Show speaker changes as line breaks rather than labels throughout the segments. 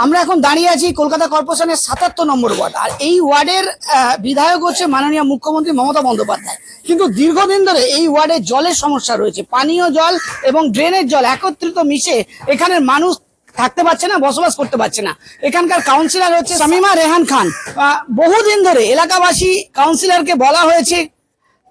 আমরা এখন দাঁড়িয়ে আছি কলকাতা কর্পোরেশনের ৭৭ নম্বর ওয়ার্ড। আর এই ওয়ার্ডের বিধায়ক হচ্ছে মাননীয় মুখ্যমন্ত্রী মমতা বন্দ্যোপাধ্যায়। কিন্তু দীর্ঘদিন ধরে এই ওয়ার্ডে জলের সমস্যা রয়েছে। পানীয় জল এবং ড্রেনের জল একত্রিত মিশে এখানের মানুষ থাকতে পারছে না, বসবাস করতে পারছে না। এখানকার কাউন্সিলর হচ্ছে শামিমা রেহান খান। বহুদিন ধরে এলাকাবাসী কাউন্সিলরকে বলা হয়েছে,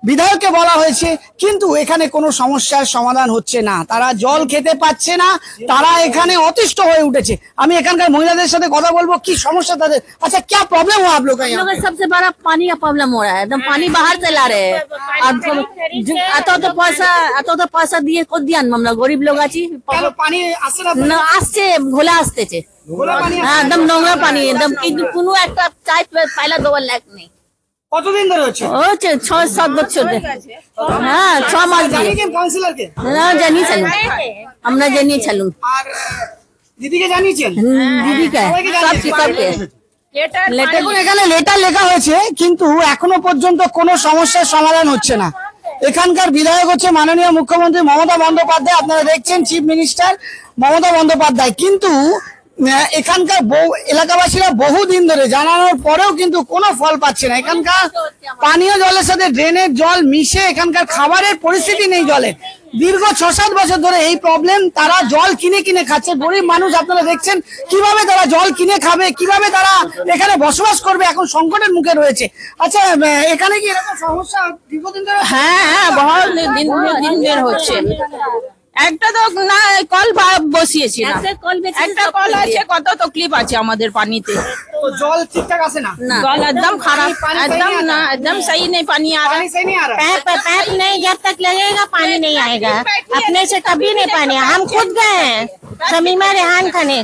বিধায়ককে বলা হয়েছে, কিন্তু এখানে কোনো সমস্যার সমাধান হচ্ছে না। তারা জল খেতে পাচ্ছে না, তারা এখানে অতিষ্ঠ হয়ে উঠেছে। আমি এখানকার মহিলাদের সাথে কথা বলবো, কি সমস্যা তাদের। আচ্ছা, क्या प्रॉब्लम हो आप लोग का यहाँ?
सबसे बड़ा पानी का प्रॉब्लम हो रहा है। एकदम पानी बाहर से ला रहे हैं। এত পয়সা দিয়ে কত দিয়ান আমরা গরিব লোক আছি।
পানি আসছে না,
আসছে ঘোলা আসতেছে, একদম নোংরা পানি, একদম কিন্তু কোনো একটা চাই পাইলা দেওয়ার লাগ নেই।
কতদিন ধরে হচ্ছে?
6-7 বছর। হ্যাঁ, 6 মাস দিয়ে
কাউন্সিলরকে
জানিয়েছিলাম, আমরা জানিয়েছিলাম।
আর দিদিকে জানিয়েছেন?
দিদিকে
এখানে লেটার লেখা হয়েছে, কিন্তু এখনো পর্যন্ত কোনো সমস্যার সমাধান হচ্ছে না। এখানকার বিধায়ক হচ্ছে মাননীয় মুখ্যমন্ত্রী মমতা বন্দ্যোপাধ্যায়। আপনারা দেখছেন চিফ মিনিস্টার মমতা বন্দ্যোপাধ্যায়। কিন্তু এখানকার এলাকাবাসীরা বহুদিন ধরে জানানোর পরেও কিন্তু কোনো ফল পাচ্ছে না। এখানকার পানীয় জলের সাথে ড্রেনের জল মিশে এখানকার খাবারের পরিস্থিতি নেই জলের। দীর্ঘ 6-7 বছর ধরে এই প্রবলেম। তারা জল কিনে কিনে খাচ্ছে। গরিব মানুষ, আপনারা দেখছেন কিভাবে তারা জল কিনে খাবে, কিভাবে তারা এখানে বসবাস করবে, এখন সংকটের মুখে রয়েছে। আচ্ছা, এখানে কি এরকম সমস্যা দীর্ঘদিন ধরে?
হ্যাঁ, বহুত দিন হচ্ছে। একটা তো না কল বসিয়েছি, একটা কল আছে, কত তকলিফ আছে আমাদের পানিতে।
তো জল ঠিকঠাক আসে না,
জল একদম খারাপ, एकदम ना, एकदम सही नहीं पानी आ रहा है। पैप नहीं, जब तक लगेगा पानी नहीं आएगा। अपने से कभी नहीं पानी। हम खुद गए हैं शमीमा रेहान खाने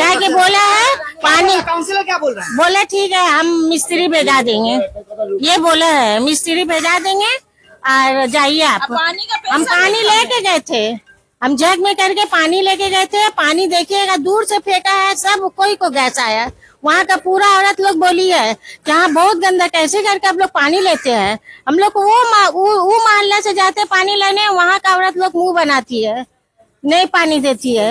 जाके बोला है पानी।
काउंसिलर क्या बोल रहा है?
बोला ठीक है, हम मिस्त्री भेजा देंगे, ये बोला है मिस्त्री भेजा देंगे और जाइए आप। हम पानी लेके गए थे, हम जग में करके पानी लेके गए थे। पानी देखिएगा, दूर से फेंका है, सब कोई को गैस आया। वहाँ का पूरा औरत लोग बोली है कि हाँ बहुत गंदा, कैसे करके आप लोग पानी लेते हैं। हम लोग वो मोहल्ला से जाते पानी लेने, वहाँ का औरत लोग मुंह बनाती है, नहीं पानी देती है।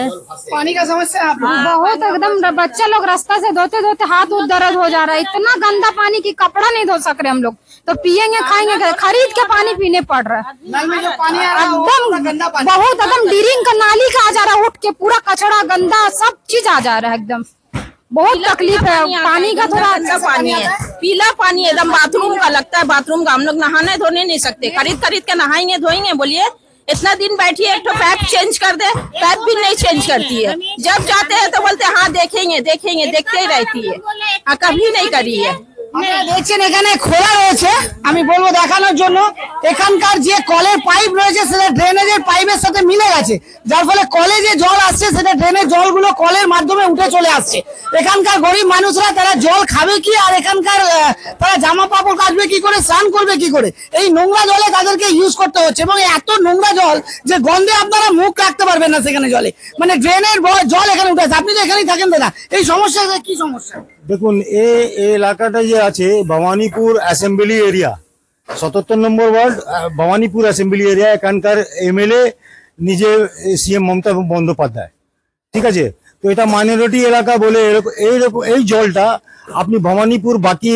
पानी का समस्या है
बहुत, एकदम बच्चे लोग रास्ता से धोते धोते हाथ दर्द हो जा रहा है। इतना गंदा पानी की कपड़ा नहीं धो सक रहे हम लोग। तो पियेंगे खाएंगे, खरीद के पानी पीने पड़ रहा है।
नल में जो पानी आ रहा है
एकदम
गंदा पानी,
बहुत एकदम ड्रिंक का नाली का आ जा रहा है, उठ के पूरा कचड़ा गंदा सब चीज आ जा रहा है। एकदम बहुत तकलीफ है। पानी का थोड़ा
अच्छा पानी है, पीला पानी एकदम बाथरूम का लगता है। बाथरूम का हम लोग नहाने धोने नहीं सकते, खरीद के नहाएंगे धोएंगे। बोलिए इतना दिन बैठी है, एक तो पैप चेंज कर दे, पैप भी नहीं चेंज करती है। जब जाते हैं तो बोलते हैं हाँ देखेंगे, देखते ही रहती है, कभी नहीं करी है।
আপনারা দেখছেন এখানে খোলা রয়েছে, আমি বলবো দেখানোর জন্য। এখানকার যে কলের পাইপ রয়েছে সেটা ড্রেনেজের পাইপের সাথে মিলে গেছে, যার ফলে কলে যে জল আসছে সেটা ড্রেনের জলগুলো কলের মাধ্যমে উঠে চলে আসছে। এখানকার গরিব মানুষরা তারা জল খাবে কি, আর এখানকার তারা জামা কাপড় কাচবে কি করে, স্নান করবে কি করে, এই নোংরা জলে তাদেরকে ইউজ করতে হচ্ছে। এবং এত নোংরা জল যে গন্ধে আপনারা মুখ রাখতে পারবেন না সেখানে জলে, মানে ড্রেনের জল এখানে উঠে আসে। আপনি তো এখানেই থাকেন দাদা, এই সমস্যা কি সমস্যা?
দেখুন, এই এলাকাটা যে আছে ভবানীপুর অ্যাসেম্বলি এরিয়া, 77 নম্বর ওয়ার্ড ভবানীপুর অ্যাসেম্বলি এরিয়া। এখানকার এমএলএ নিজে সিএম মমতা বন্দ্যোপাধ্যায়, ঠিক আছে। তো এটা মাইনরিটি এলাকা বলে এই জলটা আপনি ভবানীপুর বাকি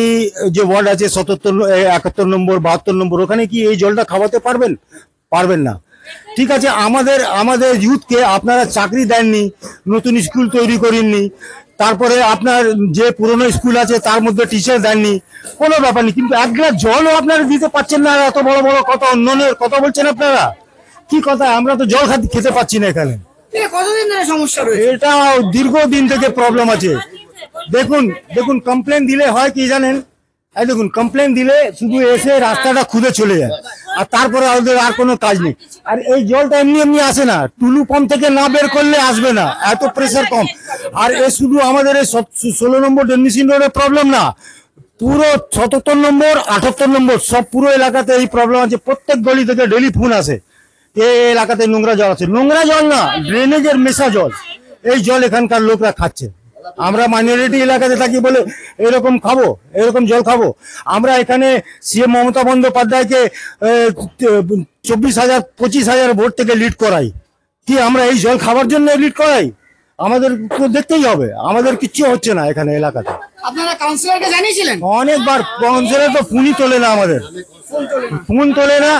যে ওয়ার্ড আছে 77, 71 নম্বর, 72 নম্বর, ওখানে কি এই জলটা খাওয়াতে পারবেন না। ঠিক আছে, আমাদের ইউথকে আপনারা চাকরি দেননি, নতুন স্কুল তৈরি করেননি, তারপরে আপনার যে পুরনো স্কুল আছে তার মধ্যে টিচার দেননি, কোনো ব্যাপার নেই, কিন্তু এক গ্লাস জলও আপনারা দিতে পারছেন না। এত বড় বড় কথা, উন্নয়নের কথা বলছেন আপনারা, কি কথা? আমরা তো জল খেতে পাচ্ছি না এখানে।
কতদিন ধরে সমস্যা রয়েছে?
এটা দীর্ঘদিন থেকে প্রবলেম আছে। দেখুন কমপ্লেন দিলে হয় কি জানেন, এই দেখুন কমপ্লেন দিলে শুধু এসে রাস্তাটা খুঁজে চলে যায়, আর তারপরে ওদের আর কোনো কাজ নেই। আর এই জলটা এমনি আসে না, টুলু পাম্প থেকে না বের করলে আসবে না, এত প্রেসার কম। আর এ শুধু আমাদের এই 16 নম্বর ডেনমিশন রোডের প্রবলেম না, পুরো 77 নম্বর, 78 নম্বর সব পুরো এলাকাতে এই প্রবলেম আছে। প্রত্যেক গলি থেকে ডেলি ফোন আসে, এই এলাকাতে নোংরা জল আছে। নোংরা জল না, ড্রেনেজের মেশা জল, এই জল এখানকার লোকরা খাচ্ছে। আমরা মাইনরিটি এলাকাতে থাকি বলে এরকম জল খাবো? আমরা এখানে সিএম মমতা বন্দ্যোপাধ্যায়কে 24,000 25,000 ভোট থেকে লিড করাই কি? আমরা এই জল খাবার জন্য লিড করাই? আমাদের তো দেখতেই হবে, আমাদের কিচ্ছু হচ্ছে না এখানে এলাকাতে।
আপনারা কাউন্সিলরকে জানিয়েছিলেন?
অনেকবার কাউন্সিলর তো ফোনই তোলে না, আমাদের ফোন তোলে না।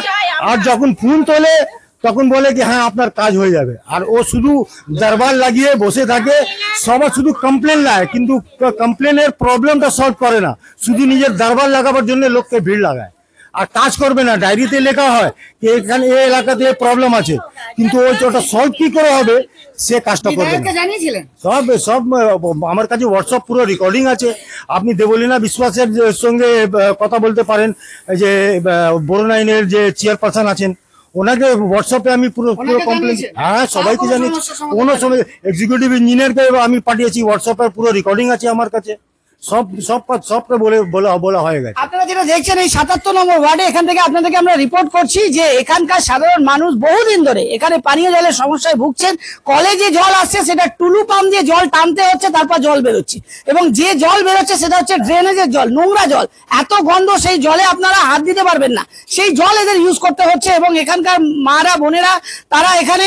আর যখন ফোন তোলে তখন বলে কি হ্যাঁ আপনার কাজ হয়ে যাবে, আর ও শুধু দরবার লাগিয়ে বসে থাকে, সবার শুধু কমপ্লেন লায়, কিন্তু কমপ্লেনের প্রবলেমটা সলভ করে না, শুধু নিজের দরবার লাগাবার জন্য লোককে ভিড় লাগায়, আর কাজ করবে না। ডায়েরিতে লেখা হয় যে এখানে এই এলাকাতে প্রবলেম আছে, কিন্তু ওটা সলভ কি করে হবে সে কাজটা করবে না।
বিধায়ককে জানিয়েছিলেন?
সব সব আমার কাছে হোয়াটসঅ্যাপ পুরো রেকর্ডিং আছে। আপনি দেবলীনা বিশ্বাসের সঙ্গে কথা বলতে পারেন, যে বড়নাইনের যে চেয়ারপারসন আছেন ওনাকে হোয়াটসঅ্যাপে আমি পুরো কমপ্লেন, হ্যাঁ সবাইকে জানিয়েছি। কোনো সময় এক্সিকিউটিভ ইঞ্জিনিয়ারকে আমি পাঠিয়েছি, হোয়াটসঅ্যাপের পুরো রেকর্ডিং আছে আমার কাছে, সবকে বলা হয়ে গেছে।
আপনারা যেটা দেখছেন এই ৭৭ নম্বর ওয়ার্ডে, এখান থেকে আপনাদেরকে আমরা রিপোর্ট করছি যে এখানকার সাধারণ মানুষ বহুদিন ধরে এখানে পানীয় জলের সমস্যায় ভুগছেন। কলে যে জল আসছে সেটা টুলু পাম্প দিয়ে জল টানতে হচ্ছে, তারপর জল বেরোচ্ছে, এবং যে জল বেরোচ্ছে সেটা হচ্ছে ড্রেনেজের জল, নোংরা জল, এত গন্ধ, সেই জলে আপনারা হাত দিতে পারবেন না, সেই জল এদের ইউজ করতে হচ্ছে। এবং এখানকার মারা বোনেরা তারা এখানে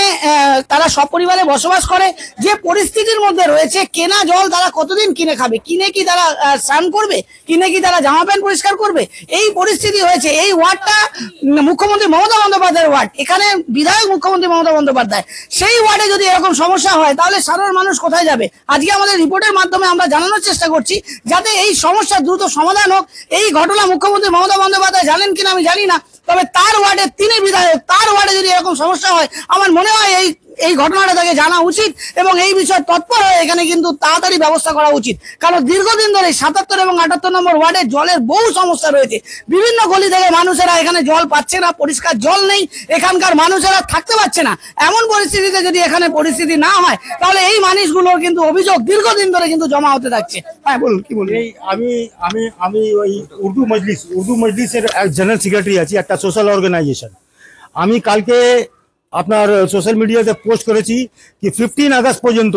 তারা সপরিবারে বসবাস করে, যে পরিস্থিতির মধ্যে রয়েছে, কেনা জল তারা কতদিন কিনে খাবে, কিনে কি তারা স্নান করবে, কিনে কি তারা জামা প্যান্ট পরিষ্কার করবে, এই পরিস্থিতি হয়েছে। এই ওয়ার্ডটা মুখ্যমন্ত্রী মমতা বন্দ্যোপাধ্যায়ের ওয়ার্ড, এখানে বিধায়ক মুখ্যমন্ত্রী মমতা বন্দ্যোপাধ্যায়, সেই ওয়ার্ডে যদি এরকম সমস্যা হয় তাহলে সাধারণ মানুষ কোথায় যাবে? আজকে আমাদের রিপোর্টের মাধ্যমে আমরা জানানোর চেষ্টা করছি যাতে এই সমস্যার দ্রুত সমাধান হোক। এই ঘটনা মুখ্যমন্ত্রী মমতা বন্দ্যোপাধ্যায় জানেন কিনা আমি জানি না, তবে তার ওয়ার্ডে তিনি বিধায়ক, তার ওয়ার্ডে যদি এরকম সমস্যা হয় আমার মনে হয় এই ঘটনাটা তাকে জানা উচিত এবং এই বিষয়ে তৎপর হয়ে এখানে কিন্তু তাড়াতাড়ি ব্যবস্থা করা উচিত। কারণ দীর্ঘদিন ধরে ৭৭ এবং ৭৮ নম্বর ওয়ার্ডে জলের বহু সমস্যা রয়েছে। বিভিন্ন গলি থেকে মানুষেরা এখানে জল পাচ্ছে না, পরিষ্কার জল নেই, এখানকার মানুষেরা থাকতে পারছে না। এমন পরিস্থিতিতে যদি এখানে পরিস্থিতি না হয় তাহলে এই মানুষগুলোর কিন্তু অভিযোগ দীর্ঘদিন ধরে কিন্তু জমা হতে থাকছে। হ্যাঁ বলুন, কি বলুন?
আমি ওই উর্দু মজলিসের জেনারেল সেক্রেটারি আছি, একটা সোশ্যাল অর্গানাইজেশন। আমি কালকে আপনার সোশ্যাল মিডিয়াতে পোস্ট করেছি কি 15 আগস্ট পর্যন্ত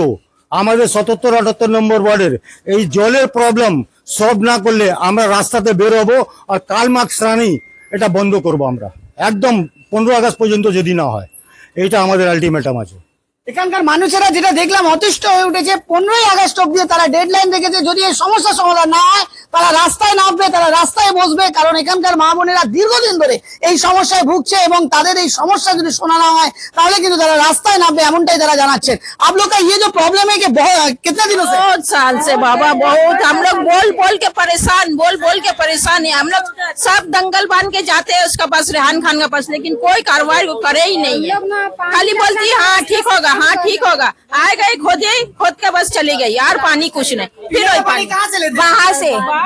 আমাদের ৭৭-৭৮ নম্বর ওয়ার্ডের এই জলের প্রবলেম সলভ না করলে আমরা রাস্তাতে বের হবো, আর কালমাক শ্রানি এটা বন্ধ করব আমরা একদম 15 আগস্ট পর্যন্ত যদি না হয়। এইটা আমাদের আলটিমেটাম আছে।
এখানকার মানুষেরা যেটা দেখলাম অতিষ্ঠ হয়ে উঠেছে, 15ই আগস্ট অব্দি তারা ডেডলাইন রেখেছে, যদি এই সমস্যার সমাধান না হয় তারা রাস্তায় নামবে, তারা রাস্তায় বসবে। কারণ এখানকার মা বোনেরা দীর্ঘদিন ধরে এই সমস্যায় ভুগছে এবং তাদের এই সমস্যা যদি শোনা না হয় তাহলে কিন্তু তারা রাস্তায় নামবে, এমনটাই তারা জানাচ্ছেন। आप लोग का ये जो प्रॉब्लम है कि कितने दिनों से?
बहुत साल से बाबा, बहुत हम लोग बोल बोल के परेशान है। हम लोग सब दंगल बांध के जाते हैं उसका पास, रेहान खान का पास, लेकिन कोई कार्रवाई करे ही नहीं है। खाली बोलती है हाँ ठीक होगा, हाँ ठीक होगा, आए गए खोदे, खोद के बस चली गई, यार पानी कुछ नहीं। फिर वही पानी
कहाँ से लेते हैं?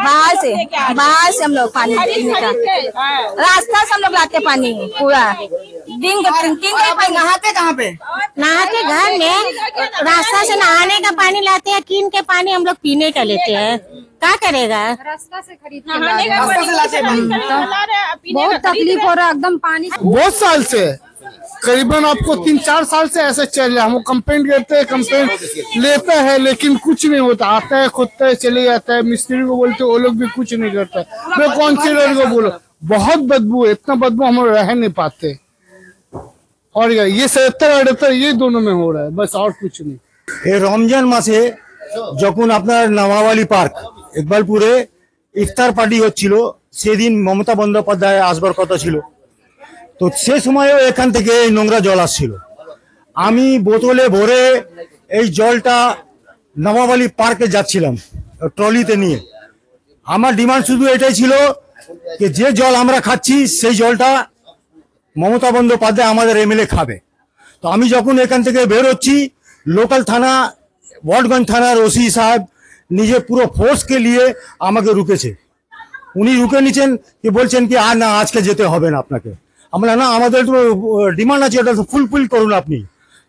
बाहर से हम लोग पानी पीने का रास्ता से हम लोग लाते पानी पूरा दिन के
नहाते कहाँ पे?
नहाते घर में, रास्ता से नहाने का पानी लाते हैं, कीन के पानी हम लोग पीने का लेते हैं। क्या करेगा?
रास्ता से खरीद के ला रहे हैं।
रास्ता से लाते हैं पानी।
बहुत तकलीफ हो रहा है एकदम पानी।
बहुत साल से, करीबन आपको 3-4 साल से ऐसे चल रहा है। हम कंप्लेंट करते हैं, कंप्लेंट लेता है, लेकिन कुछ नहीं होता। आता है, खोदता है, चले जाता है। मिस्त्री को बोलते वो लोग भी कुछ नहीं करता। मैं काउंसिलर को बोलो, बहुत बदबू है, इतना बदबू हम लोग रह नहीं पाते। और ये 77-78 ये दोनों में हो रहा है, बस और कुछ नहीं।
এই রমজান মাসে যখন আপনার নওয়াবালি পার্ক ইকবালপুরে ইফতার পার্টি হচ্ছিল, সেদিন মমতা বন্দ্যোপাধ্যায় আসবার কথা ছিল, তো সে সময়ও এখান থেকে এই নোংরা জল আসছিল। আমি বোতলে ভরে এই জলটা নওয়াবালি পার্কে যাচ্ছিলাম ট্রলিতে নিয়ে। আমার ডিমান্ড শুধু এটাই ছিল যে যে জল আমরা খাচ্ছি সেই জলটা মমতা বন্দ্যোপাধ্যায় আমাদের এমএলএ খাবে। তো আমি যখন এখান থেকে বেরোচ্ছি, লোকাল থানা ওয়ার্ডগঞ্জ থানার ওসি সাহেব নিজে পুরো ফোর্সকে নিয়ে আমাকে রুকেছে। উনি রুকে নিচ্ছেন কি, বলছেন কি আর না আজকে যেতে হবে না আপনাকে। আমরা না, আমাদের তো ডিমান্ড আছে, ওটা ফুলফিল করুন আপনি।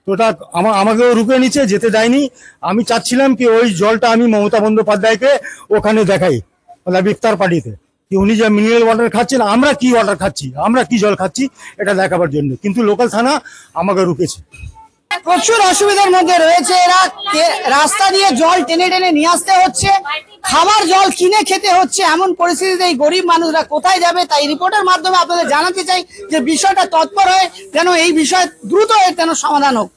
তো ওটা আমাকেও রুকে নিচ্ছে, যেতে দেয়নি। আমি চাচ্ছিলাম কি ওই জলটা আমি মমতা বন্দ্যোপাধ্যায়কে ওখানে দেখাই, মানে ইফতার পার্টিতে, কি উনি যে মিনারেল ওয়াটার খাচ্ছেন, আমরা কি ওয়াটার খাচ্ছি, আমরা কি জল খাচ্ছি, এটা দেখাবার জন্য। কিন্তু লোকাল থানা আমাকে রুকেছে।
প্রচুর অসুবিধার মধ্যে রয়েছে এরা, রাস্তা দিয়ে জল টেনে টেনে নিয়ে আসতে হচ্ছে, খাবার জল কিনে খেতে হচ্ছে। এমন পরিস্থিতিতে এই গরিব মানুষরা কোথায় যাবে? তাই রিপোর্টের মাধ্যমে আপনাদের জানাতে চাই যে বিষয়টা তৎপর হয় যেন এই বিষয় দ্রুত যেন সমাধান হোক।